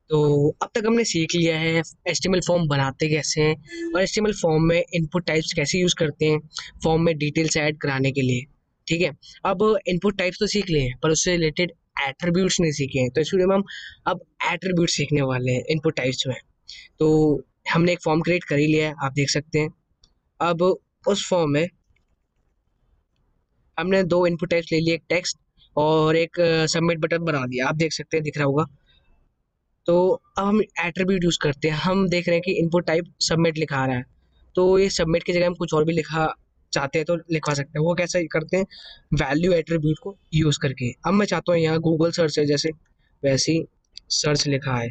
तो अब तक हमने सीख लिया है एचटीएमएल फॉर्म बनाते कैसे हैं और एचटीएमएल फॉर्म में इनपुट टाइप्स कैसे यूज़ करते हैं फॉर्म में डिटेल्स ऐड कराने के लिए। ठीक है। अब इनपुट टाइप्स तो सीख लिए हैं पर उससे रिलेटेड एट्रीब्यूट्स नहीं सीखे हैं, तो इस वीडियो में हम अब एट्रीब्यूट सीखने वाले हैं इनपुट टाइप्स में। तो हमने एक फॉर्म क्रिएट कर ही लिया है, आप देख सकते हैं। अब उस फॉर्म में हमने दो इनपुट टाइप्स ले लिए, एक टेक्स्ट और एक सबमिट बटन बना दिया, आप देख सकते हैं, दिख रहा होगा। तो अब हम एट्रीब्यूट यूज़ करते हैं, हम देख रहे हैं कि इनपुट टाइप सबमिट लिखा रहा है, तो ये सबमिट की जगह हम कुछ और भी लिखा चाहते हैं तो लिखवा सकते हैं। वो कैसे करते हैं, वैल्यू एट्रीब्यूट को यूज़ करके। अब मैं चाहता हूँ यहाँ गूगल सर्च है जैसे, वैसे ही सर्च लिखा है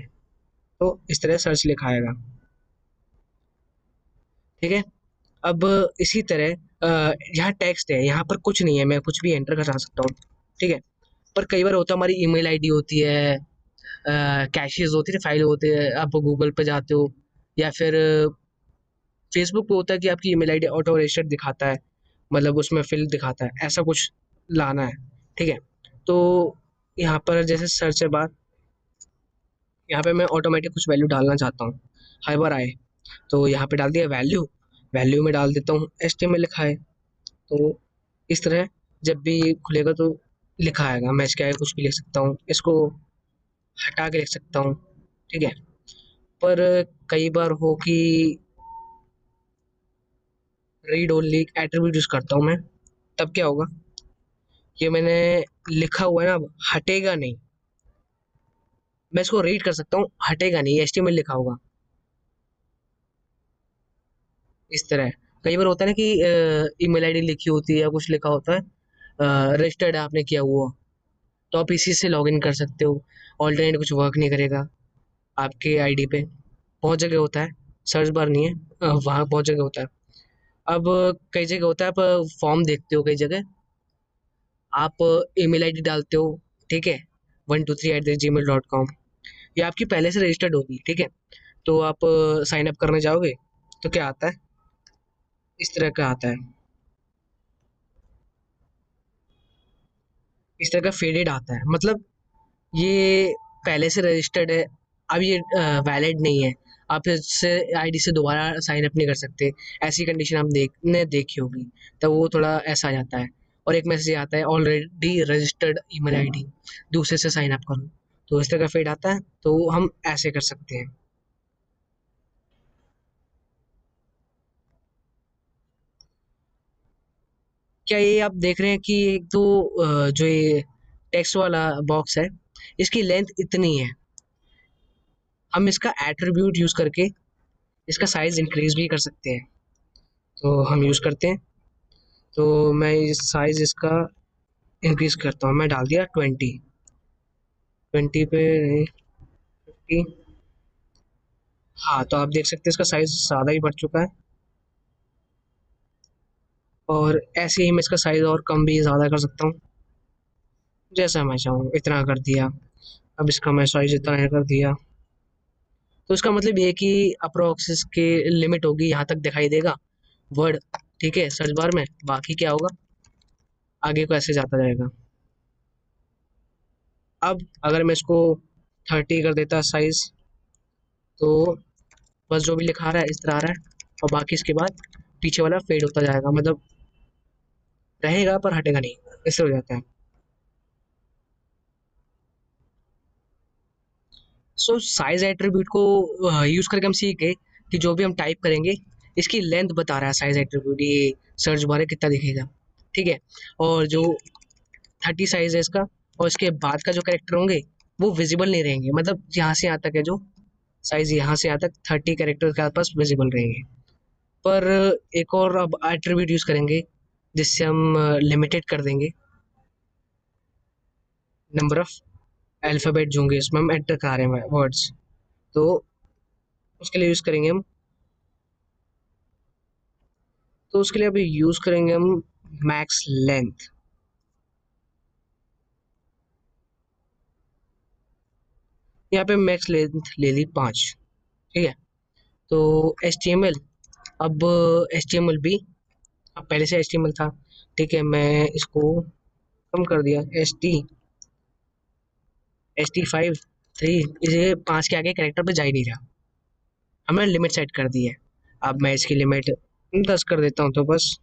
तो इस तरह सर्च लिखा आएगा। ठीक है। अब इसी तरह यहाँ टेक्स्ट है, यहाँ पर कुछ नहीं है, मैं कुछ भी एंटर करा सकता हूँ। ठीक है। पर कई बार होता है हमारी ईमेल आईडी होती है, कैशेज़ होती है, फाइल होते हैं, आप गूगल पे जाते हो या फिर फेसबुक पे होता है कि आपकी ईमेल आईडी ऑटो रजिस्टर्ड दिखाता है, मतलब उसमें फिल दिखाता है, ऐसा कुछ लाना है। ठीक है। तो यहाँ पर जैसे सर्च है बार, यहाँ पे मैं ऑटोमेटिक कुछ वैल्यू डालना चाहता हूँ, हर बार आए, तो यहाँ पे डाल दिया वैल्यू। वैल्यू में डाल देता हूँ एचटीएमएल लिखा है, तो इस तरह जब भी खुलेगा तो लिखा आएगा। मैं इसके आगे कुछ भी लिख सकता हूँ, इसको हटा के लिख सकता हूँ। ठीक है। पर कई बार हो कि रीड ओनली एट्रीब्यूट यूज करता हूँ मैं, तब क्या होगा, ये मैंने लिखा हुआ है ना, अब हटेगा नहीं। मैं इसको रीड कर सकता हूँ, हटेगा नहीं, एचटीएमएल लिखा होगा इस तरह। कई बार होता है ना कि ईमेल आईडी लिखी होती है या कुछ लिखा होता है, रजिस्टर्ड आपने किया हुआ, तो आप इसी से लॉगिन कर सकते हो। ऑल्टरनेट कुछ वर्क नहीं करेगा आपके आईडी पे, बहुत जगह होता है, सर्च बार नहीं है, वहाँ बहुत जगह होता है। अब कई जगह होता है, आप फॉर्म देखते हो कई जगह, आप ईमेल आईडी डालते हो, ठीक है, 123@gmail.com, ये आपकी पहले से रजिस्टर्ड होगी। ठीक है। तो आप साइन अप करने जाओगे तो क्या आता है, इस तरह का आता है, इस तरह का फेडेड आता है, मतलब ये पहले से रजिस्टर्ड है, अब ये वैलिड नहीं है, आप इससे आईडी से दोबारा साइन अप नहीं कर सकते। ऐसी कंडीशन आप देखी होगी, तब वो थोड़ा ऐसा आ जाता है। और एक मैसेज आता है ऑलरेडी रजिस्टर्ड ईमेल आईडी, दूसरे से साइन अप करो, तो इस तरह का फेड आता है, तो हम ऐसे कर सकते हैं। क्या ये आप देख रहे हैं कि एक तो जो ये टेक्स्ट वाला बॉक्स है, इसकी लेंथ इतनी है, हम इसका एट्रीब्यूट यूज करके इसका साइज इंक्रीज भी कर सकते हैं, तो हम यूज करते हैं। तो मैं इस साइज इसका इंक्रीज करता हूँ, मैं डाल दिया 20, 20 पे नहीं, 50। हाँ, तो आप देख सकते हैं इसका साइज ज़्यादा ही बढ़ चुका है, और ऐसे ही मैं इसका साइज और कम भी ज़्यादा कर सकता हूँ, जैसा मैं चाहूँ इतना कर दिया। अब इसका मैं साइज इतना कर दिया, तो इसका मतलब ये है कि अप्रोक्स इसकी लिमिट होगी, यहाँ तक दिखाई देगा वर्ड। ठीक है, सर्च बार में, बाकी क्या होगा, आगे को ऐसे जाता जाएगा। अब अगर मैं इसको 30 कर देता साइज, तो बस जो भी लिखा रहा है इस तरह आ रहा है, और बाकी इसके बाद पीछे वाला फेड होता जाएगा, मतलब रहेगा पर हटेगा नहीं, इससे हो जाता है। सो साइज एट्रीब्यूट को यूज करके हम सीखे कि जो भी हम टाइप करेंगे, इसकी लेंथ बता रहा है साइज एट्रीब्यूट, ये सर्च बार कितना दिखेगा। ठीक है। और जो 30 साइज है इसका, और इसके बाद का जो कैरेक्टर होंगे वो विजिबल नहीं रहेंगे, मतलब यहाँ से यहाँ तक है जो साइज, यहाँ से यहाँ तक 30 कैरेक्टर के आसपास विजिबल रहेंगे। पर एक और अब एट्रीब्यूट यूज करेंगे जिससे हम लिमिटेड कर देंगे नंबर ऑफ अल्फ़ाबेट जो होंगे इसमें हम एंटर करा रहे हैं वर्ड्स, तो उसके लिए यूज़ करेंगे हम, तो उसके लिए अभी यूज़ करेंगे हम मैक्स लेंथ। यहाँ पे मैक्स लेंथ ले ली 5। ठीक है। तो एच टी एम एल, अब एच टी एम एल भी, अब पहले से एच टी एम एल था, ठीक है, मैं इसको कम कर दिया, एच टी 5 3, ये 5 के आगे कैरेक्टर पे जा ही नहीं रहा। हमने लिमिट सेट कर दी है। अब मैं इसकी लिमिट 10 कर देता हूँ, तो बस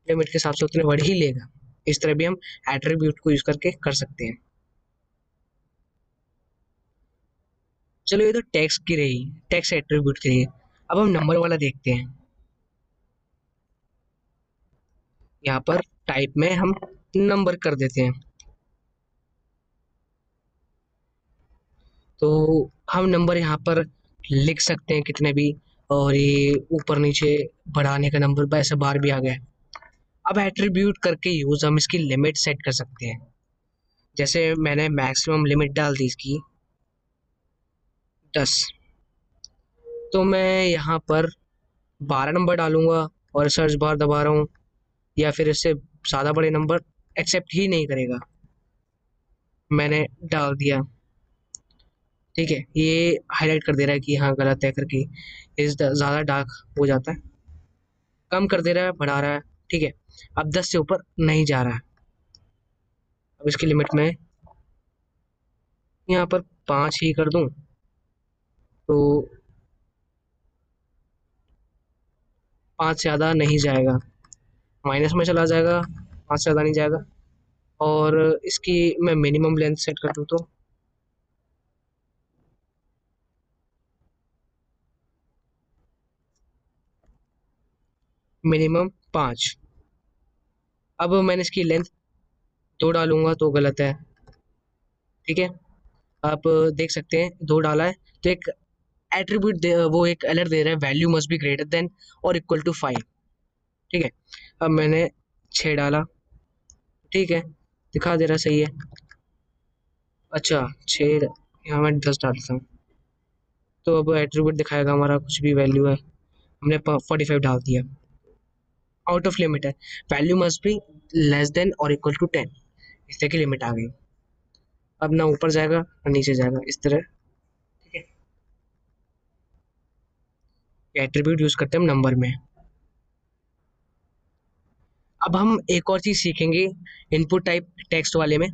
लिमिट के हिसाब से उतने वर्ड ही लेगा। इस तरह भी हम एट्रीब्यूट को यूज करके कर सकते हैं। चलो ये तो टेक्स्ट की रही, टेक्स्ट एट्रीब्यूट की रही। अब हम नंबर वाला देखते हैं। यहाँ पर टाइप में हम नंबर कर देते हैं। तो हम नंबर यहाँ पर लिख सकते हैं कितने भी, और ये ऊपर नीचे बढ़ाने का नंबर ऐसे बार भी आ गया है। अब एट्रीब्यूट करके यूज हम इसकी लिमिट सेट कर सकते हैं। जैसे मैंने मैक्सिमम लिमिट डाल दी इसकी 10, तो मैं यहाँ पर 12 नंबर डालूंगा और सर्च बार दबा रहा हूँ, या फिर इससे ज़्यादा बड़े नंबर एक्सेप्ट ही नहीं करेगा। मैंने डाल दिया, ठीक है, ये हाईलाइट कर दे रहा है कि हाँ गलत है करके। इस ज़्यादा डार्क हो जाता है, कम कर दे रहा है, बढ़ा रहा है, ठीक है। अब 10 से ऊपर नहीं जा रहा है। अब इसकी लिमिट में यहाँ पर 5 ही कर दूं, तो 5 से ज़्यादा नहीं जाएगा, माइनस में चला जाएगा, 5 से ज़्यादा नहीं जाएगा। और इसकी मैं मिनिमम लेंथ सेट कर दूं, तो मिनिमम 5। अब मैंने इसकी लेंथ 2 डालूंगा तो गलत है, ठीक है। आप देख सकते हैं 2 डाला है, तो एक एट्रीब्यूट वो एक अलर्ट दे रहा है, value must be greater than और इक्वल टू 5, ठीक है। अब मैंने 6 डाला, ठीक है, दिखा दे रहा सही है। अच्छा 6, यहाँ मैं 10 डालता हूँ, तो अब एट्रीब्यूट दिखाएगा हमारा कुछ भी वैल्यू है। हमने 45 डाल दिया, आउट ऑफ लिमिट है। Value must be less than और इक्वल टू 10, इस तरह की लिमिट आ गई। अब ना ऊपर जाएगा ना नीचे जाएगा, इस तरह, ठीक है। एट्रीब्यूट यूज करते हैं हम नंबर में। अब हम एक और चीज सीखेंगे इनपुट टाइप टेक्स्ट वाले में।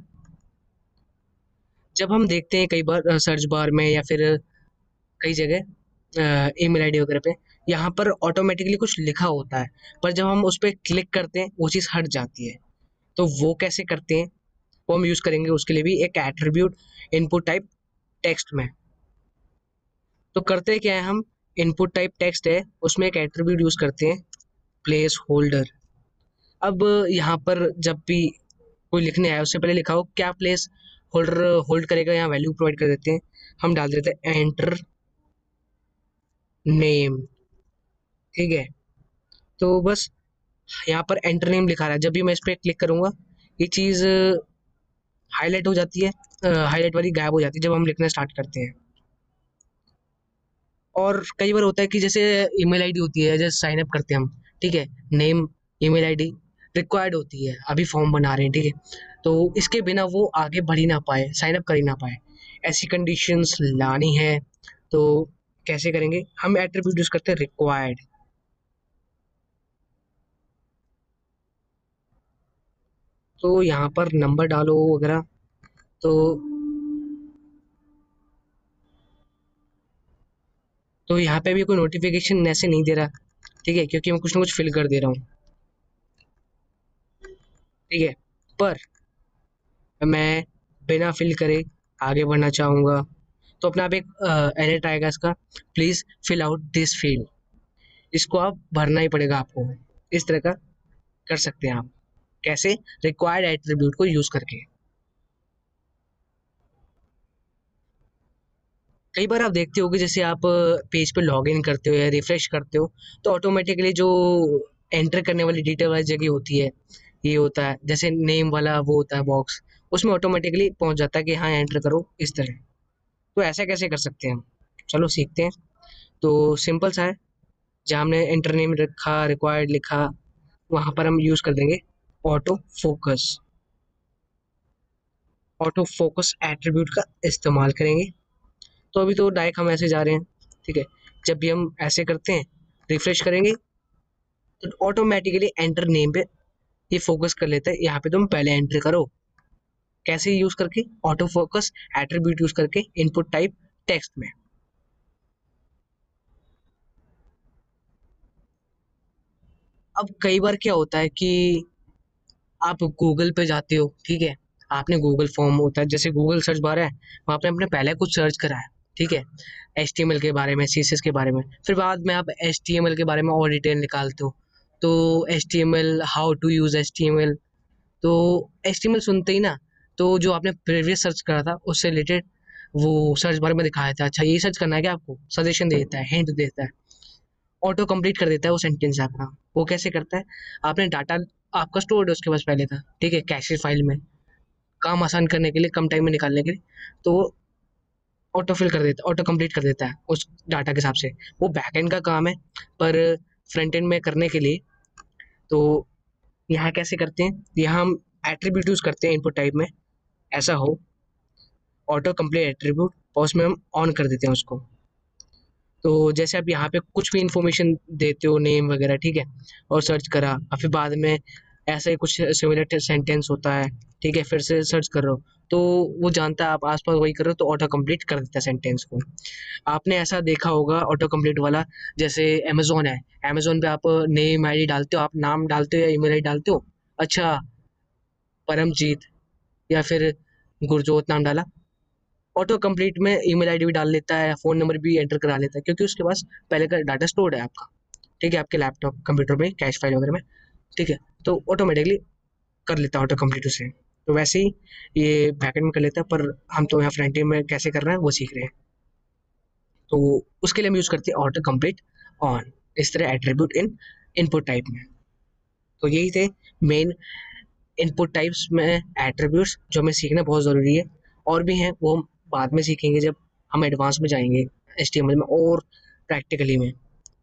जब हम देखते हैं कई बार सर्च बार में या फिर कई जगह ईमेल आईडी वगैरह पे, यहाँ पर ऑटोमेटिकली कुछ लिखा होता है, पर जब हम उस पर क्लिक करते हैं वो चीज़ हट जाती है। तो वो कैसे करते हैं, वो हम यूज़ करेंगे उसके लिए भी एक एट्रीब्यूट इनपुट टाइप टेक्स्ट में। तो करते क्या है हम, इनपुट टाइप टेक्स्ट है उसमें एक एट्रीब्यूट यूज़ करते हैं, प्लेस होल्डर। अब यहाँ पर जब भी कोई लिखने आया उससे पहले लिखा हो क्या प्लेस होल्डर होल्ड करेगा, यहाँ वैल्यू प्रोवाइड कर देते हैं। हम डाल देते हैं एंटर नेम, ठीक है। तो बस यहाँ पर एंटर नेम लिखा रहा है, जब भी मैं इस पर क्लिक करूंगा ये चीज़ हाईलाइट हो जाती है, हाईलाइट वाली गायब हो जाती है जब हम लिखना स्टार्ट करते हैं। और कई बार होता है कि जैसे ईमेल आईडी होती है, जैसे साइन अप करते हैं हम, ठीक है, नेम ईमेल आईडी रिक्वायर्ड होती है, अभी फॉर्म बना रहे हैं, ठीक है, तो इसके बिना वो आगे बढ़ ही ना पाए, साइन अप कर ही ना पाए। ऐसी कंडीशंस लानी है तो कैसे करेंगे, हम एट्रीब्यूट यूज करते हैं रिक्वायर्ड। तो यहाँ पर नंबर डालो वगैरह, तो यहाँ पे भी कोई नोटिफिकेशन ऐसे नहीं दे रहा, ठीक है, क्योंकि मैं कुछ ना कुछ फिल कर दे रहा हूँ, ठीक है। पर मैं बिना फिल करे आगे बढ़ना चाहूँगा, तो अपने आप एक एरर आएगा इसका, please fill out this field, इसको आप भरना ही पड़ेगा आपको। इस तरह का कर सकते हैं आप, कैसे, रिक्वायर्ड एट्रीब्यूट को यूज़ करके। कई बार आप देखते हो कि जैसे आप पेज पे लॉग इन करते हो या रिफ्रेश करते हो, तो ऑटोमेटिकली जो एंटर करने वाली डिटेल वाली जगह होती है, ये होता है जैसे नेम वाला वो होता है बॉक्स, उसमें ऑटोमेटिकली पहुंच जाता है कि हाँ एंटर करो इस तरह। तो ऐसा कैसे कर सकते हैं हम, चलो सीखते हैं। तो सिंपल सा है, जहाँ हमने एंटर नेम रखा, रिक्वायर्ड लिखा, वहाँ पर हम यूज़ कर देंगे auto focus. Auto focus attribute का इस्तेमाल करेंगे। तो अभी तो डायरेक्ट हम ऐसे जा रहे हैं, ठीक है। जब भी हम ऐसे करते हैं, रिफ्रेश करेंगे, तो ऑटोमेटिकली एंटर नेम पे ये फोकस कर लेता है, यहाँ पे तुम पहले एंटर करो, कैसे यूज करके? ऑटो फोकस एट्रीब्यूट यूज करके इनपुट टाइप टेक्स्ट में। अब कई बार क्या होता है कि आप गूगल पे जाते हो, ठीक है, आपने गूगल फॉर्म होता है जैसे गूगल सर्च बार है, वहाँ पे आपने पहले कुछ सर्च करा है, ठीक है, एच के बारे में, CSS के बारे में, फिर बाद में आप एच के बारे में और डिटेल निकालते हो। तो H how to use H, तो एच सुनते ही ना, तो जो आपने प्रीवियस सर्च करा था उससे रिलेटेड वो सर्च बार में दिखाया था, अच्छा ये सर्च करना है क्या, आपको सजेशन दे देता है, हिंट देता है, ऑटो कंप्लीट कर देता है वो सेंटेंस आपका। वो कैसे करता है? आपने डाटा आपका स्टोर्ड है उसके पास पहले था, ठीक है, कैशे फाइल में, काम आसान करने के लिए, कम टाइम में निकालने के लिए, तो वो ऑटो फिल कर देता, ऑटो कंप्लीट कर देता है उस डाटा के हिसाब से। वो बैकएंड का काम है, पर फ्रंट एंड में करने के लिए, तो यहाँ कैसे करते हैं, यहाँ हम एट्रीब्यूट यूज करते हैं इनपुट टाइप में, ऐसा हो ऑटो कंप्लीट एट्रीब्यूट, और उसमें हम ऑन कर देते हैं उसको। तो जैसे आप यहाँ पे कुछ भी इंफॉर्मेशन देते हो, नेम वगैरह, ठीक है, और सर्च करा, और फिर बाद में ऐसा ही कुछ सिमिलर सेंटेंस होता है, ठीक है, फिर से सर्च कर रहे हो, तो वो जानता है आप आसपास वही कर रहे हो, तो ऑटो कंप्लीट कर देता है सेंटेंस को। आपने ऐसा देखा होगा ऑटो कंप्लीट वाला, जैसे अमेजोन है, अमेजोन पे आप नेम आईडी डालते हो, आप नाम डालते हो या ईमेल आईडी डालते हो, अच्छा परमजीत या फिर गुरजोत नाम डाला, ऑटो कंप्लीट में ईमेल आईडी भी डाल लेता है, फ़ोन नंबर भी एंटर करा लेता है, क्योंकि उसके पास पहले का डाटा स्टोर्ड है आपका, ठीक है, आपके लैपटॉप कंप्यूटर में कैश फाइल वगैरह में, ठीक है, तो ऑटोमेटिकली कर लेता है ऑटो कंप्लीट उसे। तो वैसे ही ये बैकएंड में कर लेता है, पर हम तो यहाँ फ्रंट एंड में कैसे कर रहे हैं वो सीख रहे हैं। तो उसके लिए हम यूज़ करते हैं ऑटो कंप्लीट ऑन, इस तरह एट्रीब्यूट इन इनपुट टाइप में। तो यही थे मेन इनपुट टाइप्स में एट्रीब्यूट्स जो हमें सीखना बहुत ज़रूरी है। और भी हैं, वो हम बाद में सीखेंगे जब हम एडवांस में जाएंगे HTML में और प्रैक्टिकली में,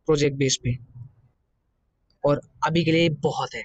प्रोजेक्ट बेस पे। और अभी के लिए बहुत है।